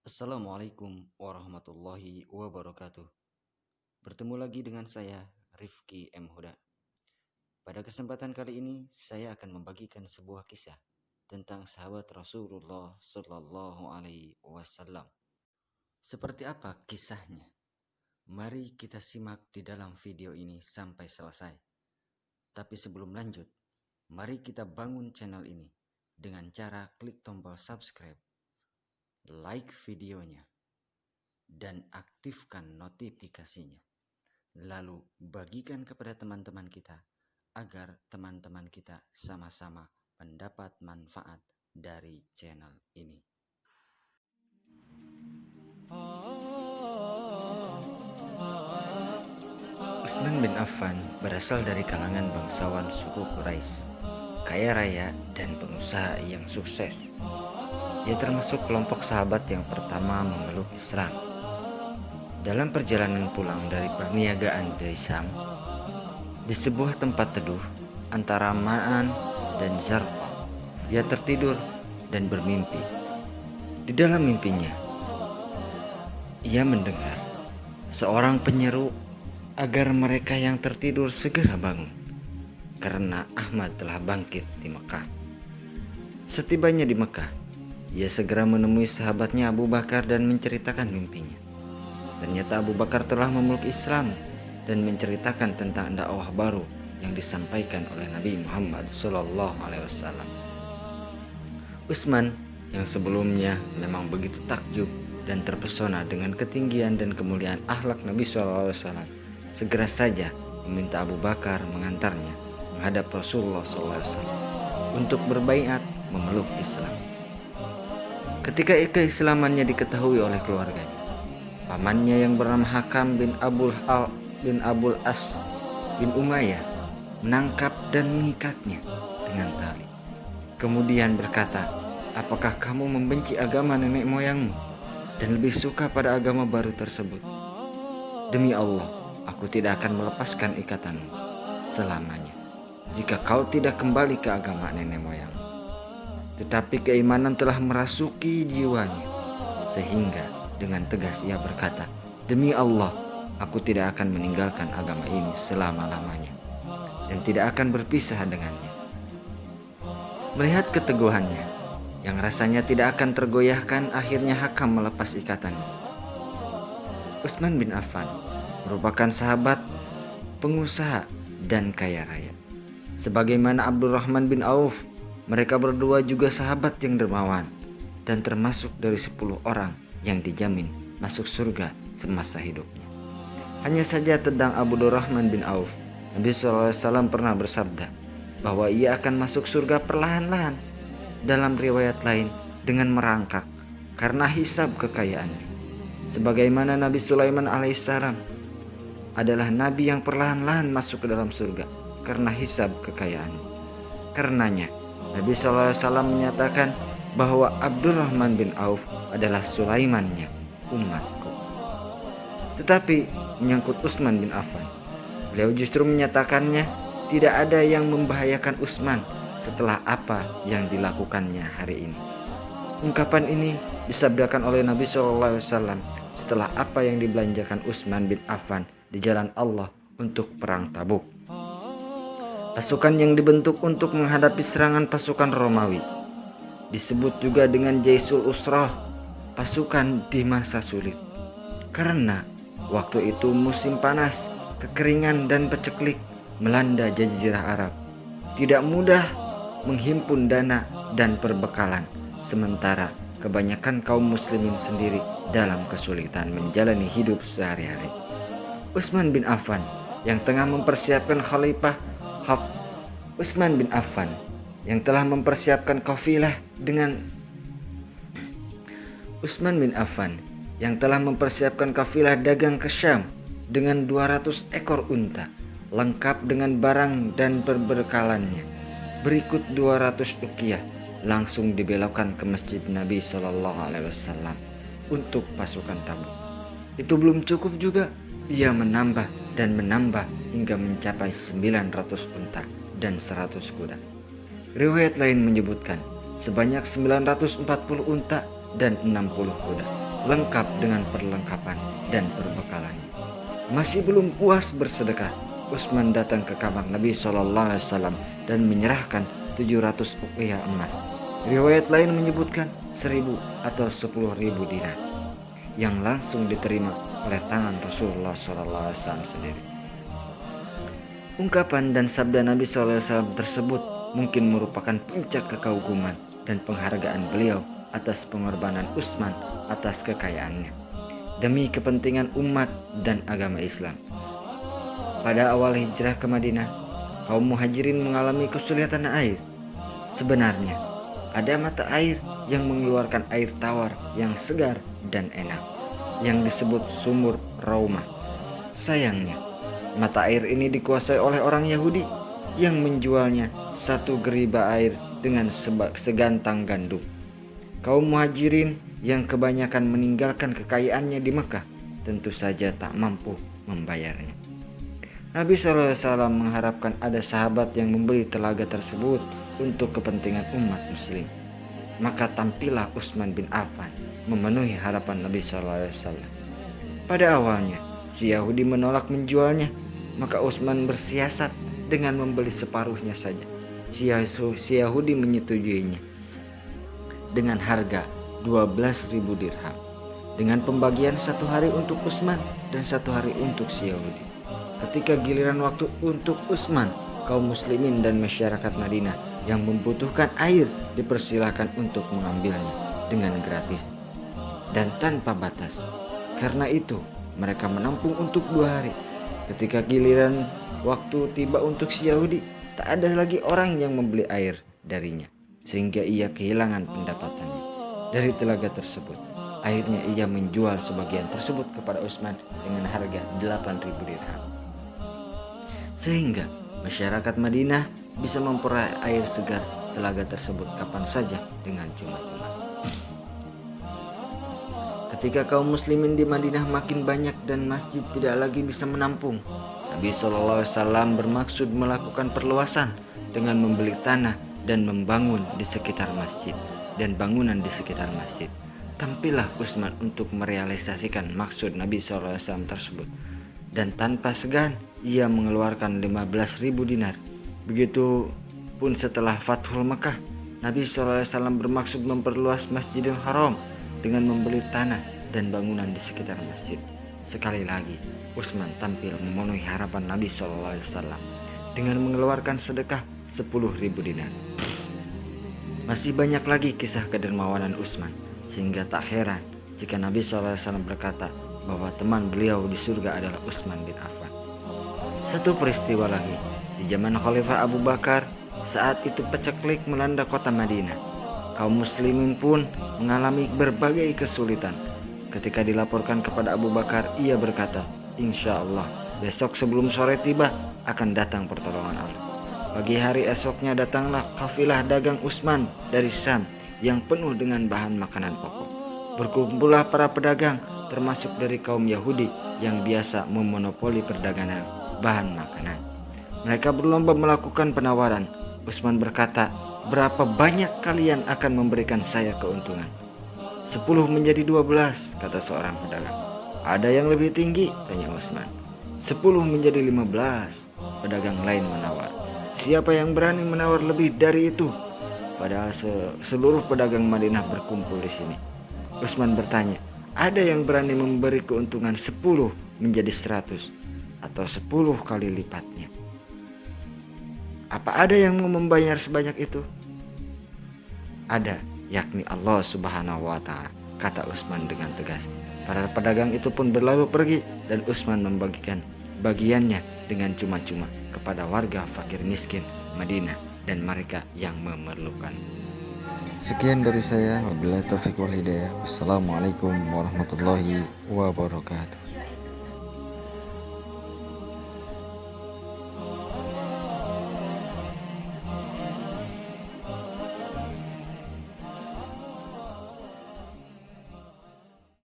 Assalamualaikum warahmatullahi wabarakatuh. Bertemu lagi dengan saya, Rifki M. Huda. Pada kesempatan kali ini, saya akan membagikan sebuah kisah tentang sahabat Rasulullah Sallallahu Alaihi Wasallam. Seperti apa kisahnya? Mari kita simak di dalam video ini sampai selesai. Tapi sebelum lanjut, mari kita bangun channel ini dengan cara klik tombol subscribe, like videonya, dan aktifkan notifikasinya. Lalu bagikan kepada teman-teman kita agar teman-teman kita sama-sama mendapat manfaat dari channel ini. Utsman bin Affan berasal dari kalangan bangsawan suku Quraisy, kaya raya dan pengusaha yang sukses. Ia termasuk kelompok sahabat yang pertama memeluk Islam. Dalam perjalanan pulang dari perniagaan dari Syam, di sebuah tempat teduh antara Ma'an dan Zarqa, ia tertidur dan bermimpi. Di dalam mimpinya, ia mendengar seorang penyeru agar mereka yang tertidur segera bangun, karena Ahmad telah bangkit di Mekah. Setibanya di Mekah, ia segera menemui sahabatnya Abu Bakar dan menceritakan mimpinya. Ternyata Abu Bakar telah memeluk Islam dan menceritakan tentang dakwah baru yang disampaikan oleh Nabi Muhammad SAW. Utsman yang sebelumnya memang begitu takjub dan terpesona dengan ketinggian dan kemuliaan akhlak Nabi SAW, segera saja meminta Abu Bakar mengantarnya menghadap Rasulullah SAW untuk berbaiat memeluk Islam. Ketika keislamannya diketahui oleh keluarganya, pamannya yang bernama Hakam bin Abul As bin Umayyah menangkap dan mengikatnya dengan tali. Kemudian berkata, "Apakah kamu membenci agama nenek moyangmu dan lebih suka pada agama baru tersebut? Demi Allah, aku tidak akan melepaskan ikatanmu selamanya jika kau tidak kembali ke agama nenek moyangmu." Tetapi keimanan telah merasuki jiwanya, sehingga dengan tegas ia berkata, "Demi Allah, aku tidak akan meninggalkan agama ini selama-lamanya dan tidak akan berpisah dengannya." Melihat keteguhannya yang rasanya tidak akan tergoyahkan, akhirnya Hakam melepas ikatannya. Utsman bin Affan merupakan sahabat, pengusaha, dan kaya raya. Sebagaimana Abdurrahman bin Auf, mereka berdua juga sahabat yang dermawan dan termasuk dari 10 orang yang dijamin masuk surga semasa hidupnya. Hanya saja tentang Abdurrahman bin Auf, Nabi SAW pernah bersabda bahwa ia akan masuk surga perlahan-lahan, dalam riwayat lain dengan merangkak karena hisab kekayaannya. Sebagaimana Nabi Sulaiman alaihissalam adalah nabi yang perlahan-lahan masuk ke dalam surga karena hisab kekayaannya. Karenanya Nabi SAW menyatakan bahwa Abdurrahman bin Auf adalah Sulaimannya umatku. Tetapi menyangkut Utsman bin Affan, beliau justru menyatakannya tidak ada yang membahayakan Utsman setelah apa yang dilakukannya hari ini. Ungkapan ini disabdakan oleh Nabi SAW setelah apa yang dibelanjakan Utsman bin Affan di jalan Allah untuk perang Tabuk. Pasukan yang dibentuk untuk menghadapi serangan pasukan Romawi disebut juga dengan Jaisul Usrah, pasukan di masa sulit. Karena waktu itu musim panas, kekeringan dan peceklik melanda jazirah Arab. Tidak mudah menghimpun dana dan perbekalan, sementara kebanyakan kaum muslimin sendiri dalam kesulitan menjalani hidup sehari-hari. Utsman bin Affan yang tengah mempersiapkan Utsman bin Affan yang telah mempersiapkan kafilah dengan Utsman bin Affan yang telah mempersiapkan kafilah dagang ke Syam dengan 200 ekor unta lengkap dengan barang dan perbekalannya. Berikut 200 uqiyah langsung dibelokkan ke Masjid Nabi SAW untuk pasukan Tabuk. Itu belum cukup juga, ia menambah dan menambah hingga mencapai 900 unta dan 100 kuda. Riwayat lain menyebutkan sebanyak 940 unta dan 60 kuda. lengkap dengan perlengkapan dan perbekalannya. Masih belum puas bersedekah, Utsman datang ke kamar Nabi SAW dan menyerahkan 700 uqiyah emas. Riwayat lain menyebutkan 1.000 atau 10.000 dinar yang langsung diterima oleh tangan Rasulullah SAW sendiri. Ungkapan dan sabda Nabi SAW tersebut mungkin merupakan puncak kekaguman dan penghargaan beliau atas pengorbanan Utsman atas kekayaannya demi kepentingan umat dan agama Islam. Pada awal hijrah ke Madinah, kaum muhajirin mengalami kesulitan air. Sebenarnya, ada mata air yang mengeluarkan air tawar yang segar dan enak, yang disebut sumur Raumah. Sayangnya, mata air ini dikuasai oleh orang Yahudi yang menjualnya 1 geriba air dengan segantang gandum. Kaum muhajirin yang kebanyakan meninggalkan kekayaannya di Mekah tentu saja tak mampu membayarnya. Nabi SAW mengharapkan ada sahabat yang membeli telaga tersebut untuk kepentingan umat muslim. Maka tampillah Utsman bin Affan memenuhi harapan Nabi SAW. Pada awalnya, si Yahudi menolak menjualnya, maka Utsman bersiasat dengan membeli separuhnya saja. Si Yahudi menyetujuinya dengan harga 12.000 dirham, dengan pembagian 1 hari untuk Utsman dan 1 hari untuk si Yahudi. Ketika giliran waktu untuk Utsman, kaum muslimin dan masyarakat Madinah yang membutuhkan air dipersilakan untuk mengambilnya dengan gratis dan tanpa batas. Karena itu mereka menampung untuk 2 hari. Ketika giliran waktu tiba untuk si Yahudi, tak ada lagi orang yang membeli air darinya, sehingga ia kehilangan pendapatannya dari telaga tersebut. Akhirnya ia menjual sebagian tersebut kepada Utsman dengan harga 8.000 dirham. Sehingga masyarakat Madinah bisa memperoleh air segar telaga tersebut kapan saja dengan cuma-cuma. Ketika kaum muslimin di Madinah makin banyak dan masjid tidak lagi bisa menampung, Nabi SAW bermaksud melakukan perluasan dengan membeli tanah dan membangun di sekitar masjid dan bangunan di sekitar masjid. Tampillah Utsman untuk merealisasikan maksud Nabi SAW tersebut, dan tanpa segan ia mengeluarkan 15.000 dinar. Begitupun setelah Fathul Mekah, Nabi SAW bermaksud memperluas Masjidil Haram dengan membeli tanah dan bangunan di sekitar masjid. Sekali lagi, Utsman tampil memenuhi harapan Nabi SAW dengan mengeluarkan sedekah 10.000 dinar. Masih banyak lagi kisah kedermawanan Utsman, sehingga tak heran jika Nabi SAW berkata bahwa teman beliau di surga adalah Utsman bin Affan. Satu peristiwa lagi, di zaman Khalifah Abu Bakar, saat itu paceklik melanda kota Madinah. Kaum muslimin pun mengalami berbagai kesulitan. Ketika dilaporkan kepada Abu Bakar, ia berkata, "Insya Allah besok sebelum sore tiba akan datang pertolongan Allah." Pagi hari esoknya datanglah kafilah dagang Utsman dari Syam yang penuh dengan bahan makanan pokok. Berkumpullah para pedagang termasuk dari kaum Yahudi yang biasa memonopoli perdagangan bahan makanan. Mereka berlomba melakukan penawaran. Utsman berkata, "Berapa banyak kalian akan memberikan saya keuntungan?" 10 menjadi 12, kata seorang pedagang. "Ada yang lebih tinggi?" tanya Utsman. 10 menjadi 15, pedagang lain menawar. "Siapa yang berani menawar lebih dari itu?" Padahal seluruh pedagang Madinah berkumpul di sini. Utsman bertanya, "Ada yang berani memberi keuntungan 10 menjadi 100 atau 10 kali lipatnya? Apa ada yang mau membayar sebanyak itu?" "Ada, yakni Allah Subhanahu wa Ta'ala," kata Utsman dengan tegas. Para pedagang itu pun berlalu pergi dan Utsman membagikan bagiannya dengan cuma-cuma kepada warga fakir miskin Madinah dan mereka yang memerlukan. Sekian dari saya, wabillahi taufiq wal hidayah. Wassalamualaikum warahmatullahi wabarakatuh.